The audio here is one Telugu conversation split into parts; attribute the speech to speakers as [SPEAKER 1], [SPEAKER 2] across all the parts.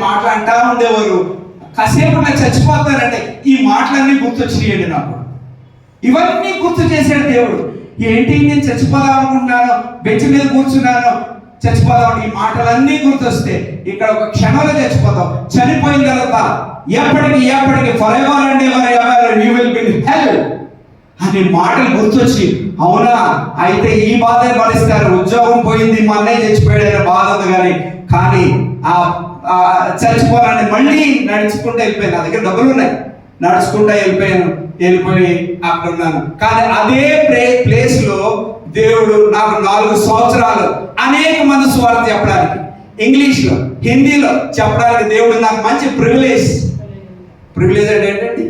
[SPEAKER 1] మాటలు అంటా ఉండేవారు. కాసేపు నాకు చచ్చిపోతానంటే ఈ మాటలన్నీ గుర్తొచ్చినాయండి నాకు. ఇవన్నీ గుర్తు చేశాడు దేవుడు. ఏంటి నేను చచ్చిపోదాం అనుకుంటున్నాను, బెంచ్ మీద కూర్చున్నాను, చచ్చిపోదాం, ఈ మాటలన్నీ గుర్తొస్తే ఇక్కడ ఒక క్షణంలో చచ్చిపోతాం. చనిపోయిన తర్వాత ఎప్పటికి for ever and ever you will be in హెల్ అనే మాటలు గుర్తొచ్చి, అవునా అయితే ఈ బాధే భరిస్తారు, ఉద్యోగం పోయింది, మా అన్నయ్య చచ్చిపోయాడనే బాధ ఉంది కానీ చచ్చిపోవాలని మళ్ళీ నడుచుకుంటూ వెళ్ళిపోయాను. నా దగ్గర డబ్బులు ఉన్నాయి, నడుచుకుంటూ వెళ్ళిపోయి అక్కడ ఉన్నాను. కానీ అదే ప్లేస్ లో దేవుడు నాకు 4 సంవత్సరాలు అనేక మంది సువార్త చెప్పడానికి, ఇంగ్లీష్లో హిందీలో చెప్పడానికి దేవుడు నాకు మంచి ప్రివిలేజ్ అంటే ఏంటండి,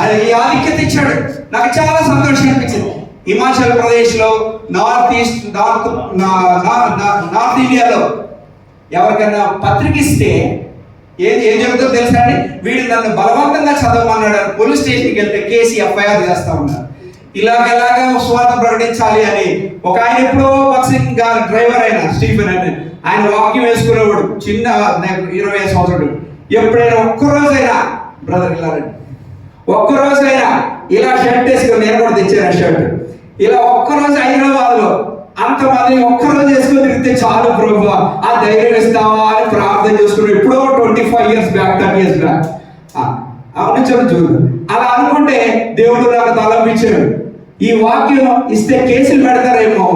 [SPEAKER 1] అది ఆధిక్యత ఇచ్చాడు. నాకు చాలా సంతోషం అనిపించింది. హిమాచల్ ప్రదేశ్లో, నార్త్ ఇండియాలో ఎవరికైనా పత్రిక ఇస్తే ఏం చెబుతుందో తెలుసా అండి, వీడు నన్ను బలవంతంగా చదవమన్నాడు. పోలీస్ స్టేషన్కి వెళ్తే కేసు ఎఫ్ఐఆర్ చేస్తా ఉన్నారు. ఇలాగ స్వార్థ ప్రకటించాలి అని ఒక ఆయన ఎప్పుడో బక్సింగ్ డ్రైవర్ అయిన స్టీఫెన్ అని ఆయన వాక్యం వేసుకునేవాడు, చిన్న 20 సంవత్సరాలు. ఎప్పుడైనా ఒక్కరోజైనా బ్రదర్ ఒక్కరోజైనా ఇలా షర్ట్ వేసుకొని, నేను కూడా తెచ్చాను షర్ట్, ఇలా ఒక్కరోజు హైదరాబాద్లో అంతమంది ఒక్కరోజు వేసుకొని తిరిగితే చాలు ప్రభువా ఆ ధైర్యం ఇస్తావా అని ప్రార్థన చేసుకున్నాడు. ఎప్పుడో 25 years బ్యాక్, 30 years బ్యాక్ అవును చూడు. అలా అనుకుంటే దేవుడు నాకు తలంపించాడు. ఈ వాక్యం ఇస్తే కేసులు పెడతారేమో.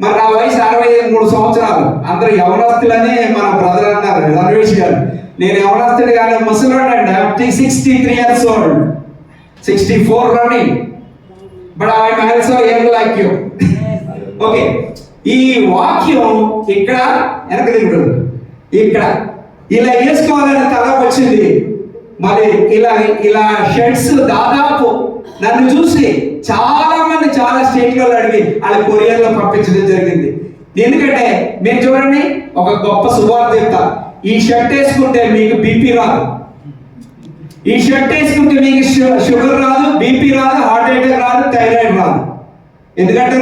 [SPEAKER 1] మరి నా వయసు 63 సంవత్సరాలు, అందరూ యవనస్తులని మన బ్రదర్ అన్నారు రమేష్ గారు. నేను యవనస్తుడు కానీ ముసలివాడు అండి. 63 years old, 64 running, but I am also young like you. Okay, ఈ వాక్యం ఇక్కడ వెనక దిగుతుంది, ఇక్కడ ఇలా వేసుకోవాలని తలపు వచ్చింది. మరి ఇలా షర్ట్స్ దాదాపు నన్ను చూసి చాలా మంది చాలా స్టేట్లలో అడిగి వాళ్ళ కొరియర్లో పంపించడం జరిగింది. ఎందుకంటే మీరు చూడండి, ఒక గొప్ప సువార్త చెప్తా. ఈ షర్ట్ వేసుకుంటే మీకు బీపీ రాదు, ఈ షర్ట్ వేసుకుంటే మీకు షుగర్ రాదు, బీపీ రాదు, హార్ట్ అటాక్ రాదు, థైరాయిడ్ రాదు. ఎందుకంటే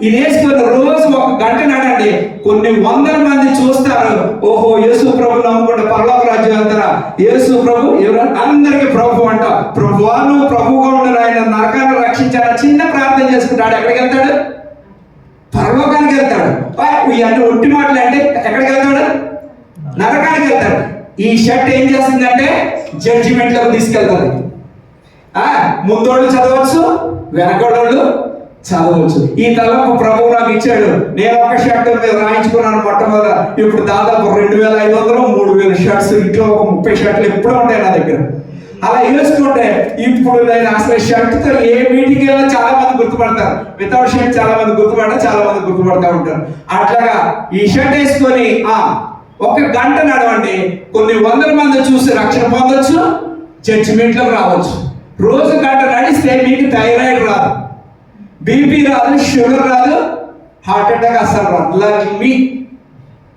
[SPEAKER 1] ఇది వేసుకుని రోజు 1 గంట నడండి, కొన్ని 100 మంది చూస్తారు. ఓహో యేసు ప్రభు నమ్ముకుంటే పరలోక రాజ్యం వెళ్తారా, యేసు ప్రభు ఎవరు అందరికీ ప్రభు అంట. ప్రభువా నువ్వు ప్రభువుగా ఉండరు, ఆయన నరకాన్ని రక్షించాడు. చిన్న ప్రార్థన చేసుకుంటాడు, ఎక్కడికి వెళ్తాడు? పరలోకానికి వెళ్తాడు. ఇవన్నీ ఒట్టి మాటలు అంటే ఎక్కడికి వెళ్తాడు? నరకానికి వెళ్తాడు. ఈ షర్ట్ ఏం చేస్తుందంటే జడ్జిమెంట్లకు తీసుకెళ్తాడు. ముందోళ్ళు చదవచ్చు, వెనకోళ్ళు చదవచ్చు. ఈ తలపు ప్రభువు నాకు ఇచ్చాడు. నేను ఒక షర్ట్ మీద రాయించుకున్నాను మొట్టమొదట. ఇప్పుడు దాదాపు 2500 3000 షర్ట్స్, ఇంట్లో ఒక 30 షర్ట్లు ఎప్పుడూ ఉంటాయి నా దగ్గర. అలా వేసుకుంటే ఇప్పుడు నేను అసలు షర్ట్తో ఏ మీటింగ్ వెళ్ళినా చాలా మంది గుర్తుపడతారు. వితౌట్ షర్ట్ చాలా మంది గుర్తుపడతా ఉంటారు. అట్లాగా ఈ షర్ట్ వేసుకొని 1 గంట నడవండి, కొన్ని 100 మంది చూసి రక్షణ పొందొచ్చు, జడ్జిమెంట్లోకి రావచ్చు. రోజు గంట నడిస్తే మీకు థైరాయిడ్ రాదు, బీపీ రాదు, షుగర్ రాదు, హార్ట్ అటాక్ అసలు రాదు. మీ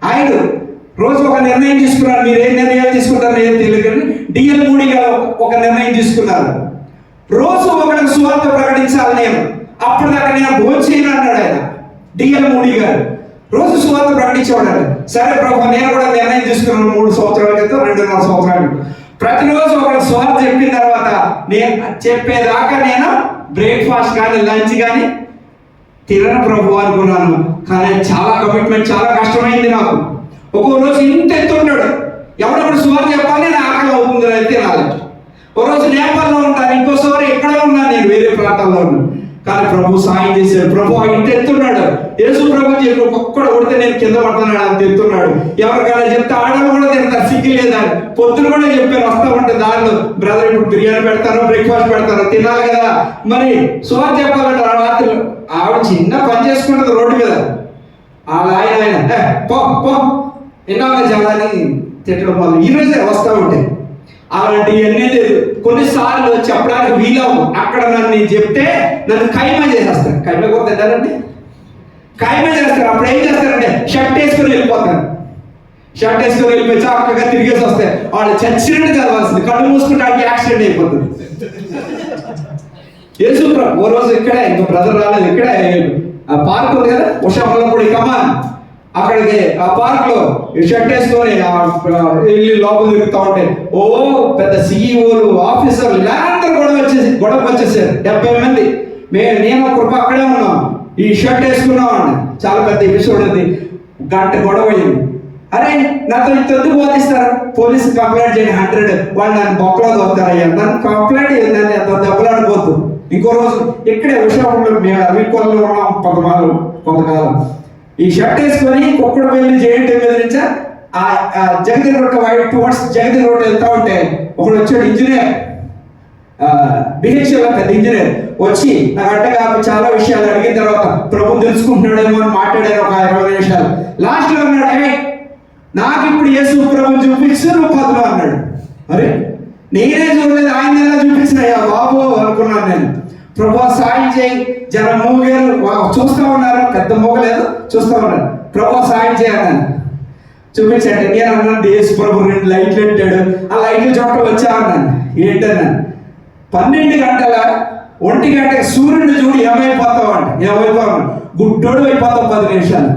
[SPEAKER 1] ఆయన రోజు ఒక నిర్ణయం తీసుకున్నారు. మీరు ఏం నిర్ణయాలు తీసుకుంటారు నేను తెలియదు కానీ డిఎల్ మూడీ గారు ఒక నిర్ణయం తీసుకున్నారు. రోజు ఒకరికి సువార్త ప్రకటించాలి. నేను అప్పుడు దాకా నేను భోజనం అన్నాడు ఆయన, డిఎల్ మూడీ గారు. రోజు సువార్త ప్రకటించేవాడు. సరే ప్రభు, నేను కూడా నిర్ణయం తీసుకున్నాను 3 సంవత్సరాల క్రితం, 2.5 సంవత్సరాలు. ప్రతిరోజు ఒకరికి సువార్త చెప్పిన తర్వాత నేను చెప్పేదాకా నేను బ్రేక్ఫాస్ట్ కానీ లంచ్ కానీ తినను ప్రభు అనుకున్నాను. కానీ చాలా కమిట్మెంట్, చాలా కష్టమైంది నాకు. ఒక్కో రోజు ఇంత ఎత్తున్నాడు, ఎవడప్పుడు సువార్త చెప్పాలి, నేను ఆకలి అవుతుంది అయితే తినాలి. ఒక రోజు నేపాల్లో ఉంటాను, ఇంకోసారి ఎక్కడ ఉన్నాను, నేను వేరే ప్రాంతాల్లో ఉన్నాను. కానీ ప్రభు సాయం చేశాడు. ప్రభు ఇంత ఎత్తున్నాడు. యేసు ప్రభు చెప్పి ఒక్కడు కొడితే నేను కింద పడుతున్నాడు, అంత ఎత్తున్నాడు. ఎవరికైనా చెప్తే ఆడలు కూడా తింటారు, సిగ్గు లేదా. పొద్దున కూడా చెప్పాను, వస్తా ఉంటే దారిలో బ్రదర్ ఇప్పుడు బిర్యానీ పెడతాను, బ్రేక్ఫాస్ట్ పెడతాను, తినాలి కదా. మరి సువార్త చెప్పాలంటే రాత్రి ఆవిడ చిన్న పని చేసుకుంటుంది రోడ్డు మీద. ఆయన పో ఎన్నో జనాన్ని తిట్టడం వల్ల ఈరోజే వస్తూ ఉంటాయి. అలాంటివన్నీ లేదు. కొన్నిసార్లు చెప్పడానికి వీలవు. అక్కడ నన్ను చెప్తే నన్ను ఖైమా చేసేస్తారు. ఖైమా కూడా తింటారండి, ఖైమా చేస్తారు. అప్పుడు ఏం చేస్తారంటే షర్ట్ వేసుకొని వెళ్ళిపోతారు. షర్ట్ వేసుకొని వెళ్ళిపోయి చక్కగా తిరిగేసి వస్తాయి. వాళ్ళు చచ్చినట్టు చదవాల్సింది, కళ్ళు మూసుకుంటే యాక్సిడెంట్ అయిపోతుంది. యేసు ఓ రోజు ఇక్కడే, ఇంకో బ్రదర్ రాలేదు, ఇక్కడే పార్క్ ఉంది కదా ఉషా వల్లపూడి, కమాన్ అక్కడికి ఆ పార్క్ లో షర్ట్ వేసుకొని వెళ్ళి లోపల తిరుగుతూ ఉంటే ఓ పెద్ద సిఇఓలు ఆఫీసర్లు ఇలా అందరూ గొడవకు వచ్చేసారు 70 మంది. నేను కృప అక్కడే ఉన్నాం, ఈ షర్ట్ వేసుకున్నాం అండి. చాలా పెద్ద ఎపిసోడ్ అది, గంట గొడవ అయింది. అరే నాతో ఇంత ఎందుకు బోధిస్తారు, పోలీసు కంప్లైంట్ చేయండి 100, వాళ్ళు నన్ను బొక్కలో దొరుకుతారయ్యా, నన్ను కంప్లైంట్ నన్ను ఎంత దెబ్బలాడిపోద్దు. ఇంకో రోజు ఇక్కడే విశాఖపట్నంలో మేము అవికొల్లో ఉన్నాం కొంతకాలం. ఈ షర్ట్ వేసుకొని కుక్కడ వెళ్ళి జేఎన్టీ మీద నుంచి ఆ జగదీర్ రోడ్ వైట్ టువర్డ్స్ జగదీర్ రోడ్ వెళ్తా ఉంటే ఒకడు వచ్చాడు, ఇంజనీర్, బిహెచ్ఎల్ పెద్ద ఇంజనీర్ వచ్చి నాకు అడ్డగా చాలా విషయాలు అడిగిన తర్వాత ప్రభు తెలుసుకుంటున్నాడేమో అని మాట్లాడారు ఒక 20 నిమిషాలు. లాస్ట్ లో అన్నాడు, నాకు ఇప్పుడు యేసు ప్రభు చూపించు, నువ్వు పదులు అన్నాడు. అరే నేనే చూడలేదు, ఆయన ఎలా చూపించినాయా బాబు అనుకున్నాను నేను. ప్రభు సాయం చేయి, జనం మూగారు చూస్తూ ఉన్నారు, పెద్ద మూగలేదు చూస్తూ ఉన్నారు, ప్రభు సాయం చేయాలని చూపించండి. నేను అన్నాను యేసు ప్రభు 2 లైట్లు పెట్టాడు, ఆ లైట్లు చోట వచ్చా అన్నాను. ఏంటన్నాను 12 గంటల 1 గంటకి సూర్యుడిని చూడు ఏమైపోతావు అంటే ఏమైపోతావు, గుడ్డోడు అయిపోతావు 10 నిమిషాలు.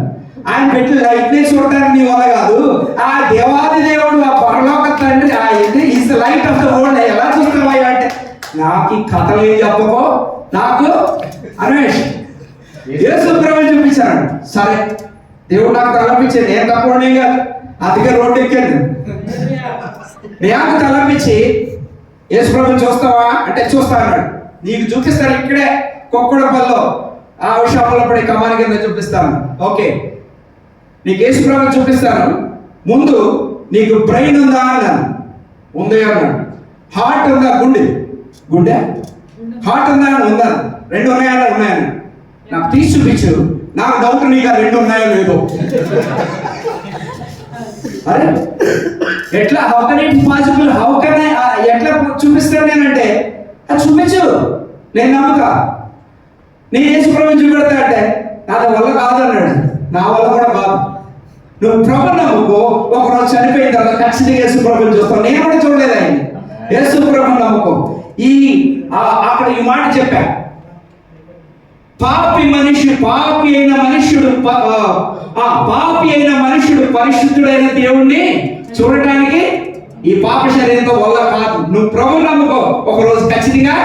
[SPEAKER 1] ఆయన పెట్టి లైట్ని చూడటానికి నీ వల్ల కాదు, ఆ దేవాది దేవుడు ఆ పరలోక తండ్రి is the light of the world, ఎలా చూస్తావా అంటే నాకు ఈ కథలు ఏం చెప్పకో నాకు అన్వేష్ యేసు ప్రభు చూపించాడు. సరే దేవుడు నాకు తలపించాడు, నేను తప్పకుండా కాదు, అందుకే రోడ్డు ఎక్కాను. నాకు తలపించి యేసు ప్రభు చూస్తావా అంటే చూస్తా అన్నాడు. నీకు చూపిస్తాను ఇక్కడే కొక్కడపల్లిలో ఆ విషయంలో పడి కమాని కింద చూపిస్తాను. ఓకే నీకు యేసు ప్రభు చూపిస్తాను, ముందు నీకు బ్రెయిన్ ఉందా అన్నాను. ఉంది అన్నాడు. హార్ట్ ఉందా, గుండె హార్ట్ ఉందా ఉందా, 2 ఉన్నాయా ఉన్నాయని నాకు తీసి చూపించు, నాకు డౌట్ నీకు ఆ 2 ఉన్నాయో లేదో. అరే ఎట్లా how can it possible, how can ఎట్లా చూపిస్తాను నేనంటే అది చూపించు, నేను నమ్మక నేను యేసు ప్రభుని చూపెడతా అంటే నా వల్ల కాదు అన్నాడు. నా వల్ల కూడా కాదు, నువ్వు ప్రభు నమ్ముకో, ఒకరోజు చనిపోయిన తర్వాత ఖచ్చితంగా యేసు ప్రభుని చూస్తావు. నేను కూడా చూడలేదు ఆయన, యేసు ప్రభుని నమ్ముకో. అక్కడ ఈ మాట చెప్పా, పాపి అయిన మనుష్యుడు పరిశుద్ధుడైన దేవుణ్ణి చూడటానికి ఈ పాప శరీరంతో వల్ల కాదు. నువ్వు ప్రభు నమ్ముకో, ఒకరోజు ఖచ్చితంగా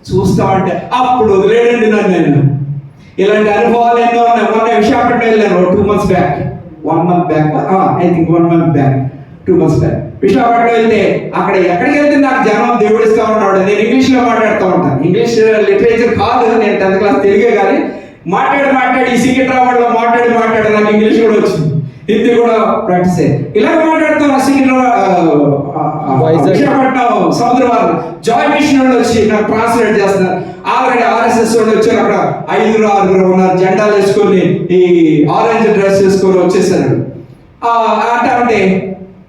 [SPEAKER 1] చూస్తావంటే అప్పుడు వదిలేడండి నన్ను. నేను ఇలాంటి అనుభవాలు ఎన్నో ఉన్నాయి. మొన్న విశాఖపట్నం వెళ్ళాను 2 months back, 1 month back, I think 1 month back, 2 months back Visakhapatnam వెళ్తే అక్కడ ఎక్కడికి వెళ్తే నాకు జనం దేవుడు ఇస్తా ఉన్నాడు. నేను ఇంగ్లీష్లో మాట్లాడుతూ ఉంటాను, ఇంగ్లీష్ లిటరేచర్ కాదు, నేను 10th క్లాస్ తెలుగే, కానీ మాట్లాడి ఈ సికింద్రాబాద్లో మాట్లాడి నాకు ఇంగ్లీష్ కూడా వచ్చింది, హిందీ కూడా ప్రాక్టీస్ అయ్యి ఇలా మాట్లాడుతాను. విశాఖపట్నం సముద్ర వారు జాయ్ మిషన్ వాళ్ళు వచ్చి నాకు ట్రాన్స్లేట్ చేస్తున్నారు. ఆల్రెడీ RSS వాళ్ళు వచ్చారు, అక్కడ 5-6 ఉన్నారు, జెండాలు వేసుకొని ఈ ఆరెంజ్ డ్రెస్ వేసుకొని వచ్చేసారు. అంటే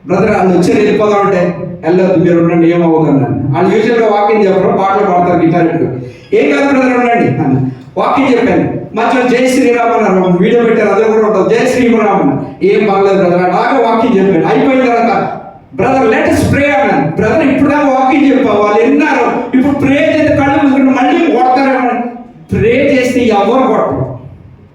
[SPEAKER 1] బ్రదర్ వాళ్ళు వచ్చారు, వెళ్ళిపోదాం అంటే వెళ్ళొద్దు, మీరు ఉండండి, ఏమవుతుందన్నాను. వాళ్ళు యూజువల్గా వాకింగ్ చెప్పరు, పాటలు పాడతారు గిటార్ పెట్టుకుని. ఏం కాదు బ్రదర్ ఉండండి అన్న, వాకింగ్ చెప్పాను. మధ్యలో జై శ్రీరామ్ అన్నారు, వీడియో పెట్టారు, అదే కూడా ఉంటుంది, జై శ్రీరామ్ అన్న. ఏం బాగలేదు బ్రదర్, అలాగే వాకింగ్ చెప్పాను. అయిపోయిన తర్వాత బ్రదర్ లెట్స్ ప్రే అన్నాను. బ్రదర్ ఇప్పుడు దాకా వాకింగ్ చెప్పావు, వాళ్ళు విన్నారు, ఇప్పుడు ప్రే చేస్తే కళ్ళు మూసుకుంటే మళ్ళీ కొడతారేమో. ప్రే చేస్తే ఎవరు కొట్టరు,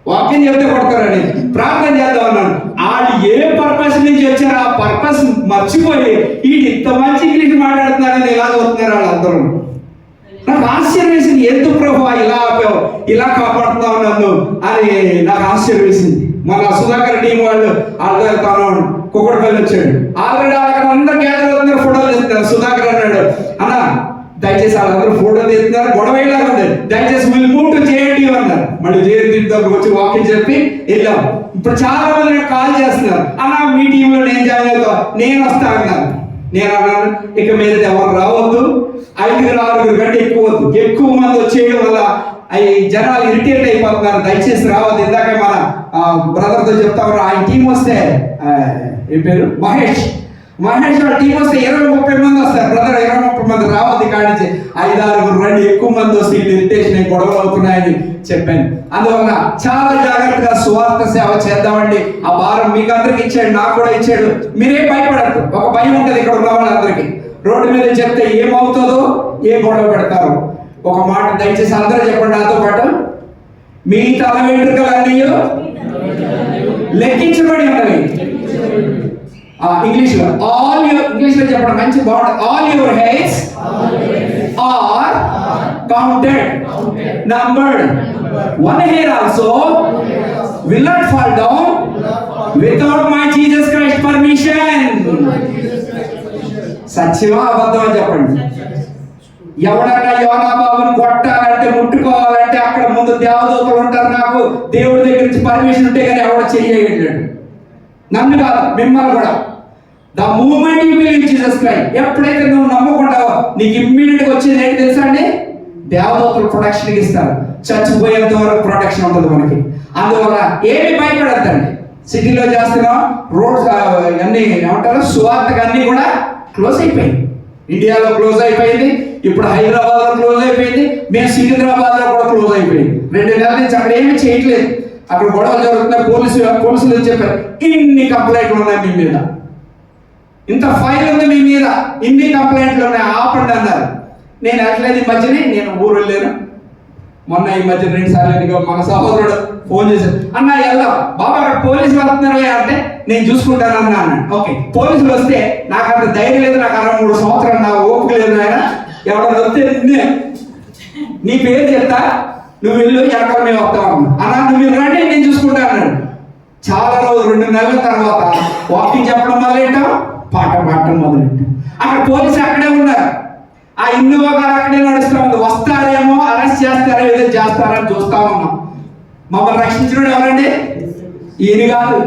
[SPEAKER 1] వాకింగ్ చెప్తే కొడతారని ప్రార్థన చేద్దాం అన్నాను. వాళ్ళు ఏ పర్పస్ నుంచి వచ్చారో ఆ పర్పస్ మర్చిపోయి వీడు ఇంత మంచి ఇంగ్లీష్ మాట్లాడుతున్నారని ఇలా చూస్తున్నారు వాళ్ళందరూ. నాకు ఆశ్చర్యం వేసింది, ఎందుకు ప్రభు ఇలా ఆపావు, ఇలా కాపాడుతున్నావు నన్ను అని నాకు ఆశ్చర్యం వేసింది. మన సుధాకర్ టీం వాళ్ళు వెళ్తాను కుక్కడపల్లి వచ్చాడు, ఆల్రెడీ అక్కడ అందరూ గ్యాదర్ అవుతున్నారు, ఫోటోలు తీస్తున్నారు. సుధాకర్ అన్నాడు, అన్న దయచేసి వాళ్ళందరూ ఫోటో తీస్తున్నారు, గొడవ ఉంది, దయచేసి వీళ్ళు మూవ్ టు JNT అన్నారు. మళ్ళీ JNT దగ్గరకు వచ్చి వాకింగ్ చెప్పి వెళ్ళాం. ఇప్పుడు చాలా మంది నాకు కాల్ చేస్తున్నారు, అన్న మీ టీంలో నేను జాయిన్ అవుతా, నేను వస్తా అన్నారు. నేను అన్నాను ఇక మీద ఎవరు రావద్దు, 5-6 కంటే ఎక్కువ మంది వచ్చేయడం వల్ల అవి జనాలు ఇరిటేట్ అయిపోతున్నారు, దయచేసి రావద్దు. ఇందాక మన బ్రదర్తో చెప్తా ఉన్నారు, ఆయన టీం వస్తే ఏం పేరు మహేష్ వాళ్ళ టీం వస్తే 20-30 మంది వస్తారు. బ్రదర్ 20-30 మంది రావద్దు, కానించి 5-6 రండి, ఎక్కువ మంది వస్తే ఇరిటేషన్ గొడవలు అవుతున్నాయని చెప్పాను. అందువల్ల చాలా జాగ్రత్తగా సువార్త సేవ చేద్దామండి. ఆ భారం మీకు అందరికి ఇచ్చాడు, నాకు కూడా ఇచ్చాడు. మీరేం భయపడద్దు, ఒక భయం ఉంటుంది ఇక్కడ ఉన్న వాళ్ళందరికీ. రోడ్డు మీద చెప్తే ఏమవుతుందో, ఏ గొడవ పెడతారు. ఒక మాట దయచేసి అందరూ చెప్పండి నాతో పాటు, మీ తల వెంట్రుకలన్నీ లెక్కించబడి ఉన్నవి. ఇంగ్లీష్ లో చెప్పడం మంచి బాగుంటుంది. All your hairs are counted, numbered. One hair also will not fall down without my Jesus Christ permission. సత్యమా అబద్ధమా చెప్పండి. ఎవడన్నా యోనా బాబుని కొట్టాలంటే ముట్టుకోవాలంటే అక్కడ ముందు దేవదూతలు ఉంటారు. నాకు దేవుడి దగ్గర నుంచి పర్మిషన్ ఉంటే కానీ ఎవడ చెయ్యగలిగాడు. నన్ను కాదు, మిమ్మల్ని కూడా. The moment you believe Jesus Christ, ఎప్పుడైతే నువ్వు నమ్ముకుంటావో నీకు ఇమ్మీడియట్ గా వచ్చేది ఏంటి తెలుసా అండి? దేవదూతలు ప్రొటెక్షన్ ఇస్తారు. చచ్చిపోయేంత వరకు ప్రొటెక్షన్ ఉంటుంది మనకి. అందువల్ల ఏమి భయపడద్దండి. సిటీలో చేస్తున్నాం, రోడ్స్ అన్ని ఏమంటారు, సువార్తకు అన్ని కూడా క్లోజ్ అయిపోయింది. ఇండియాలో క్లోజ్ అయిపోయింది, ఇప్పుడు హైదరాబాద్ లో క్లోజ్ అయిపోయింది, మేము సికింద్రాబాద్ లో కూడా క్లోజ్ అయిపోయింది. 2 నెలల నుంచి అక్కడ ఏమీ చేయట్లేదు. అక్కడ గొడవలు జరుగుతున్నాయి. పోలీసులు చెప్పారు, ఇన్ని కంప్లైంట్లు ఉన్నాయి మీ మీద, ఇంత ఫైల్ ఉంది మీ మీద, ఇన్ని కంప్లైంట్లు ఉన్నాయి, ఆపండి అన్నారు. నేను అట్లేదు. ఈ మధ్యనే నేను ఊరు వెళ్ళాను. మొన్న ఈ మధ్య 2 సార్లు మన సహోదరుడు ఫోన్ చేశారు, అన్న వెళ్దాం బాబా, అక్కడ పోలీసులు వస్తున్నారు అంటే నేను చూసుకుంటాను అన్నా. ఓకే, పోలీసులు వస్తే నాకు అంత ధైర్యం లేదు, నాకు 63 సంవత్సరాలు, నా ఓపిక లేదు. ఆయన ఎవరైనా వస్తే నీ పేరు చెప్తా, నువ్వు వెళ్ళు, ఎక్కడ మేము వస్తాం అన్నా. నువ్వు రండి, నేను చూసుకుంటా అన్నాడు. చాలా రోజులు 2 నెలల తర్వాత వాకింగ్ చెప్పడం మొదలెట్టాం, పాట పాడటం మొదలెట్టాం. అక్కడ పోలీసులు అక్కడే ఉన్నారు. ఆ ఇన్నోవా గారు అక్కడే నడుస్తూ ఉంది. వస్తారేమో, అరెస్ట్ చేస్తారో ఏదో చేస్తారని చూస్తా ఉన్నాం. మమ్మల్ని రక్షించడం ఎవరండి? ఈయన కాదు,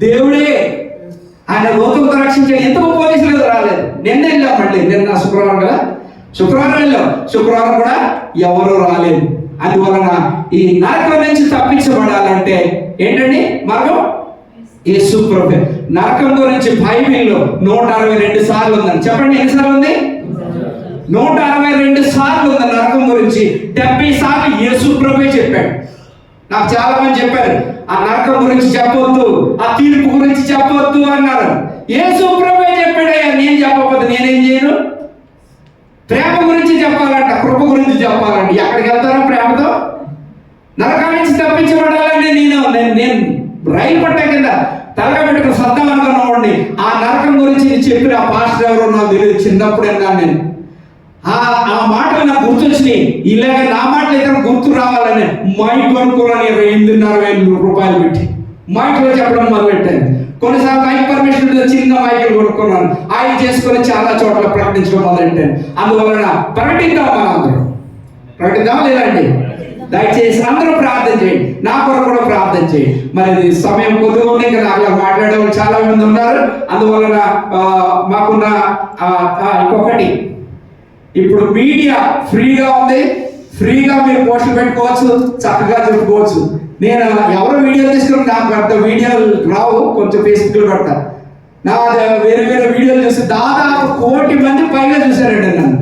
[SPEAKER 1] దేవుడే. ఆయన లోతులతో రక్షించాడు. ఎందుకు పోలీసులు రాలేదు? నిన్న వెళ్ళాం, మళ్ళీ నిన్న శుక్రవారం కదా, శుక్రవారం వెళ్ళాం. శుక్రవారం కూడా ఎవరు రాలేదు. అందువలన ఈ నరకం నుంచి తప్పించబడాలంటే ఏంటండి మార్గం? యేసు ప్రభువే. నరకం గురించి బైబిల్లో 162 సార్లు ఉందని చెప్పండి. ఎన్నిసార్లు ఉంది? 162 సార్లు ఉంది నరకం గురించి. 70 సార్లు యేసు ప్రభువే చెప్పాడు. నాకు చాలా మంది చెప్పారు, ఆ నరకం గురించి చెప్పొద్దు, ఆ తీర్పు గురించి చెప్పొద్దు అన్నారు. యేసు ప్రభువే చెప్పాడయ్యా, నేను చెప్పకపోతే నేనేం చేయను? ప్రేమ గురించి చెప్పాలంట, కృప గురించి చెప్పాలంట. ఎక్కడికి వెళ్తారో ప్రేమతో? నరకం నుంచి తప్పించబడాలంటే నేను రైలు పట్ట కింద తలగా పెట్టుకుని సద్దాం అనుకున్నామండి. ఆ నరకం గురించి చెప్పిన ఆ పాస్టర్ ఎవరు నాకు తెలియదు. చిన్నప్పుడు అన్నాను నేను. ఆ మాటలు నాకు గుర్తొచ్చినాయి. ఇలాగ నా మాటలు అయితే గుర్తు రావాలని మైక్ కొనుక్కోవాలని 8,500 రూపాయలు పెట్టి మైక్లో చెప్పడం మొదలుపెట్టాను. కొన్నిసార్లు మైక్ పర్మిషన్ చిన్న మైకులు కొనుక్కున్నాను. ఆయన చేసుకొని చాలా చోట్ల ప్రకటించడం మొదలెట్టాను. అందువలన ప్రకటిద్దాం, మనం అందరం ప్రకటిద్దాం లేదండి? దయచేసి అందరూ ప్రార్థన చేయండి, నా కొరకు కూడా ప్రార్థన చేయండి. మరి సమయం కొద్దిగా ఉంది, ఇంకా నాకు మాట్లాడే వాళ్ళు చాలా మంది ఉన్నారు. అందువలన మాకున్న ఇంకొకటి, ఇప్పుడు మీడియా ఫ్రీగా ఉంది, ఫ్రీగా మీరు పోస్టులు పెట్టుకోవచ్చు, చక్కగా చెప్పుకోవచ్చు. నేను ఎవరు వీడియో తీసుకుని నాకు పెద్ద వీడియోలు రావు, కొంచెం ఫేస్బుక్లో పెడతా. నా వేరే వీడియోలు చూసి దాదాపు 1 కోటి మంది పైగా చూశారండి నన్ను.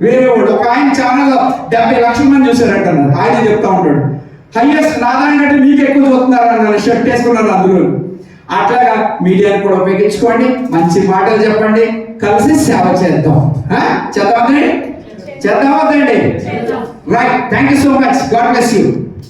[SPEAKER 1] వేరే వాడు ఒక ఆయన ఛానల్లో 70 లక్షల మంది చూశారంట. ఆయన చెప్తా ఉంటాడు, హైయెస్ట్ నాదానికంటే మీకు ఎక్కువ చూస్తున్నారు అన్నాను. షర్ట్ వేసుకున్నాను అందులో. అట్లాగా మీడియాని కూడా ఉపయోగించుకోండి, మంచి మాటలు చెప్పండి, కలిసి సేవ చేద్దాం. చేద్దామండి? Right, thank you so much. God bless you.